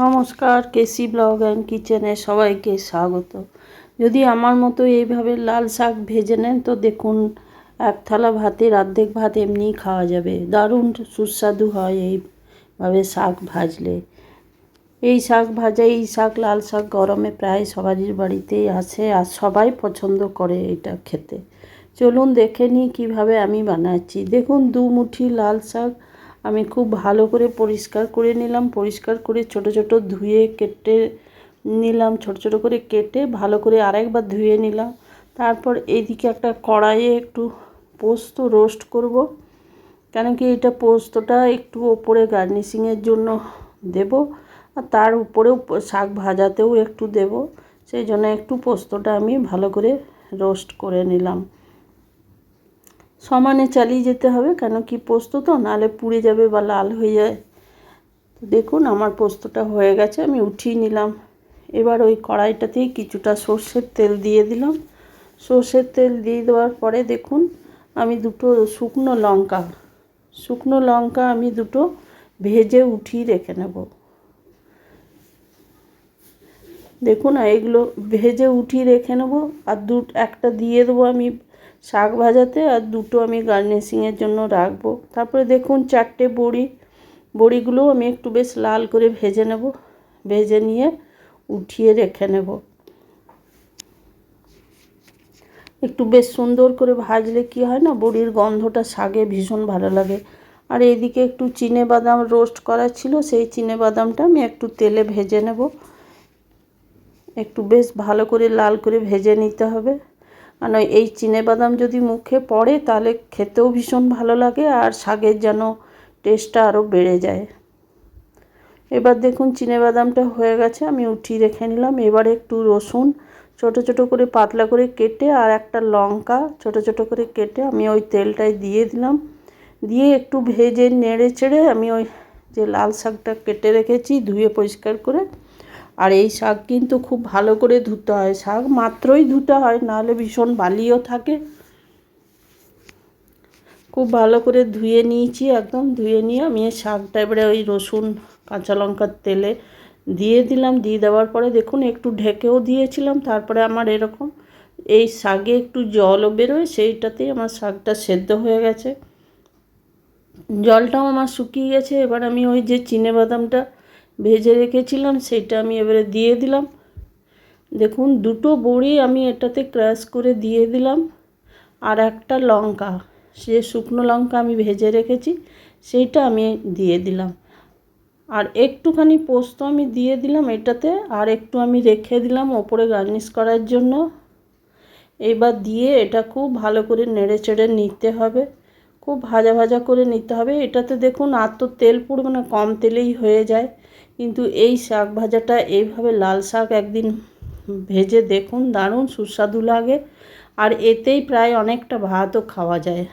নমস্কার, কেসি blog and কিচেনে সবাইকে স্বাগত। যদি আমার মতো এইভাবে লাল শাক ভেজে নেন তো দেখুন এক থালা ভাতের অর্ধেক ভাত এমনিই খাওয়া যাবে। দারুণ সুস্বাদু হয় এইভাবে শাক ভাজলে। এই শাক ভাজা, এই শাক লাল শাক গরমে প্রায় সবারই বাড়িতেই আসে আর সবাই পছন্দ করে এটা খেতে। চলুন দেখে নিই কীভাবে আমি বানাচ্ছি। দেখুন 2 মুঠি লাল শাক আমি খুব ভালো করে পরিষ্কার করে নিলাম। পরিষ্কার করে ছোট ছোট ধুয়ে কেটে নিলাম, ছোট ছোট করে কেটে ভালো করে আরেকবার ধুয়ে নিলাম। তারপর এইদিকে একটা কড়াইয়ে একটু পোস্ত রোস্ট করব, কেন কি এটা পোস্তটা একটু ওপরে গার্নিশিংয়ের জন্য দেব, আর তার উপরেও শাক ভাজাতেও একটু দেব। সেই জন্য একটু পোস্তটা আমি ভালো করে রোস্ট করে নিলাম। সমানে চালিয়ে যেতে হবে, কেন কি পোস্ত তো নাহলে পুড়ে যাবে বা লাল হয়ে যায়। তো দেখুন আমার পোস্তটা হয়ে গেছে, আমি উঠিয়ে নিলাম। এবার ওই কড়াইটাতেই কিছুটা সর্ষের তেল দিয়ে দিলাম। সর্ষের তেল দিয়ে দেওয়ার পরে দেখুন আমি দুটো শুকনো লঙ্কা আমি দুটো ভেজে উঠিয়ে রেখে নেব। দেখুন এগুলো ভেজে উঠিয়ে রেখে নেব। আর একটা দিয়ে দেবো আমি শাক ভাজাতে, আর দুটো আমি গার্নিশিংয়ের জন্য রাখবো। তারপরে দেখুন 4টে বড়িগুলো আমি একটু বেশ লাল করে ভেজে নেব। ভেজে নিয়ে উঠিয়ে রেখে নেব। একটু বেশ সুন্দর করে ভাজলে কি হয় না, বড়ির গন্ধটা শাকে ভীষণ ভালো লাগে। আর এইদিকে একটু চিনেবাদাম রোস্ট করা ছিল, সেই চিনেবাদামটা আমি একটু তেলে ভেজে নেব। একটু বেশ ভালো করে লাল করে ভেজে নিতে হবে। আর এই চিনেবাদাম যদি মুখে পড়ে তাহলে খেতেও ভীষণ ভালো লাগে, আর শাকের যেন টেস্টটা আরও বেড়ে যায়। এবার দেখুন চিনেবাদামটা হয়ে গেছে, আমি উঠিয়ে রেখে নিলাম। এবারে একটু রসুন ছোট ছোট করে পাতলা করে কেটে আর একটা লঙ্কা ছোট ছোট করে কেটে আমি ওই তেলটায় দিয়ে দিলাম। দিয়ে একটু ভেজে নেড়ে চেড়ে আমি ওই যে লাল শাকটা কেটে রেখেছি ধুয়ে পরিষ্কার করে, আর এই শাক কিন্তু খুব ভালো করে ধুতে হয়, শাক মাত্রই ধুতে হয়, নাহলে ভীষণ বালিও থাকে। খুব ভালো করে ধুয়ে নিয়েছি, একদম ধুয়ে নিয়ে আমি এই শাকটা এবারে ওই রসুন কাঁচা লঙ্কার তেলে দিয়ে দিলাম। দিয়ে দেওয়ার পরে দেখুন একটু ঢেকেও দিয়েছিলাম। তারপরে আমার এরকম এই শাকে একটু জলও বেরোয়, সেইটাতেই আমার শাকটা সেদ্ধ হয়ে গেছে, জলটাও আমার শুকিয়ে গেছে। এবার আমি ওই যে চিনেবাদামটা ভেজে রেখেছিলাম সেইটা আমি এবারে দিয়ে দিলাম। দেখুন দুটো বড়ি আমি এটাতে ক্রাশ করে দিয়ে দিলাম, আর একটা লঙ্কা, সে শুকনো লঙ্কা আমি ভেজে রেখেছি সেইটা আমি দিয়ে দিলাম। আর একটুখানি পোস্ত আমি দিয়ে দিলাম এটাতে, আর একটু আমি রেখে দিলাম ওপরে গার্নিশ করার জন্য। এবার দিয়ে এটা খুব ভালো করে নেড়ে চেড়ে নিতে হবে, খুব ভাজা ভাজা করে নিতে হবে। এটাতে দেখুন আর তো তেল পড়বে না, কম তেলেই হয়ে যায়। কিন্তু এই শাক ভাজাটা এইভাবে লাল শাক একদিন ভেজে দেখুন, দারুণ সুস্বাদু লাগে। আর এতেই প্রায় অনেকটা ভাতও খাওয়া যায়।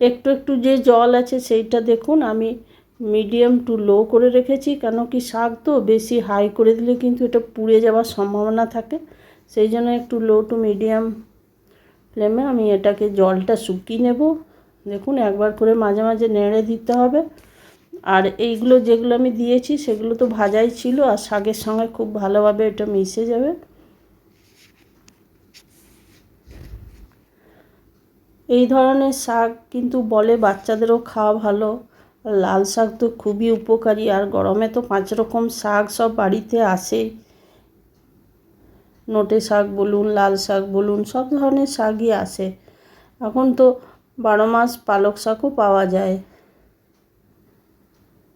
একটু একটু যে জল আছে সেইটা দেখুন আমি মিডিয়াম টু লো করে রেখেছি, কেন কি শাক তো বেশি হাই করে দিলে কিন্তু এটা পুড়ে যাওয়ার সম্ভাবনা থাকে। সেই জন্য একটু লো টু মিডিয়াম ফ্লেমে আমি এটাকে জলটা শুকিয়ে নেব। দেখুন একবার করে মাঝে মাঝে নেড়ে দিতে হবে। আর এইগুলো যেগুলো আমি দিয়েছি সেগুলো তো ভাজাই ছিল, আর শাকের সঙ্গে খুব ভালোভাবে এটা মিশে যাবে। এই ধরনের শাক কিন্তু বলে বাচ্চাদেরও খাওয়া ভালো। লাল শাক তো খুবই উপকারী, আর গরমে তো 5 রকম শাক সব বাড়িতে আসেই। নোটে শাক বলুন, লাল শাক বলুন, সব ধরনের শাকই আসে। এখন তো 12 মাস পালক শাকও পাওয়া যায়।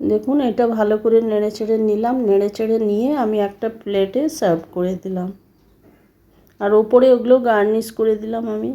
দেখুন এটা ভালো করে নেড়ে চেড়ে নিলাম, নেড়ে চেড়ে নিয়ে আমি একটা প্লেটে সার্ভ করে দিলাম, আর ওপরে ওগুলো গার্নিশ করে দিলাম আমি।